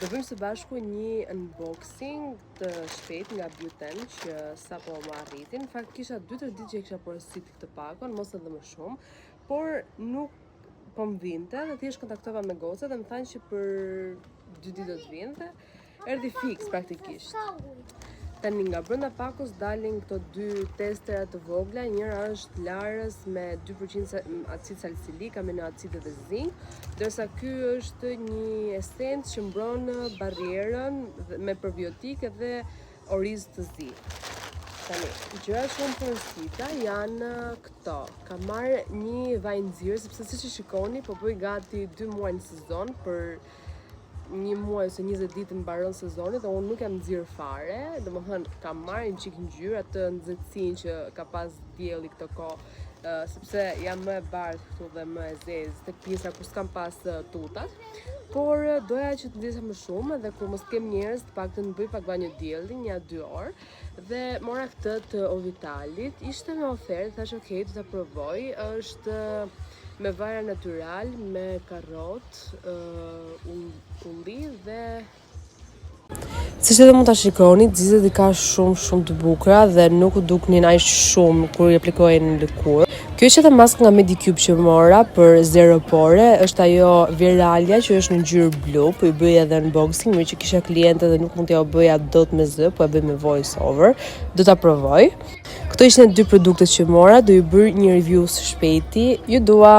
Do bëjmë së bashku një unboxing të shpejt nga Buten që sapo më arritin. Në fakt kisha 2-3 ditë që e kisha porositë këtë pakon, mos edhe më shumë, por nuk po më vinte dhe thjesht kontaktova me gocat dhe më thanë që për 2 ditë do të vinte. Erdhi fix praktikisht. Tani nga brenda pakos dalin këto 2 testera të vogla, njëra është Larës me 2% acid salicilik, aminoacid dhe zinc, ndërsa ky është një esencë që mbron barrierën me probiotik dhe oriz të zi. Tani, gjërat shumë porosita janë këto. Kam marrë një vaj nxirr sepse siç e shikoni po bëj gati 2 muaj në sezon për 1 muaj ose 20 ditë mbaron sezoni dhe unë nuk jam nxirr fare, domethënë kam marrë një çik ngjyrë atë nxehtësinë që ka pas dielli këtë kohë, sepse jam më e bardhë këtu dhe më e zezë tek pjesa ku s'kam pas tutat, por doja që të ndjesem më shumë dhe kur mos kem njerëz të paktën bëj pak banjë dielli 1-2 orë dhe mora këtë të Ovitalit. Ishte me ofertë, thash okay, do ta provoj. Është me vajra natyral, me karrot, ulli dhe siç edhe mund ta shikoni, xizet i ka shumë të bukura dhe nuk u duknin aq shumë kur i aplikoj në lëkurë. Kjo që të maskë nga Medicube që mora për 0 pore, është ajo Viralia që është në ngjyrë blu, po i bëj edhe unboxing, me që kisha kliente dhe nuk mund t'ja bëja dot me zë, po e bëj me voice over. Do ta provoj. Këto ishin 2 produktet që mora, do ju bëj një review së shpejti. Ju dua.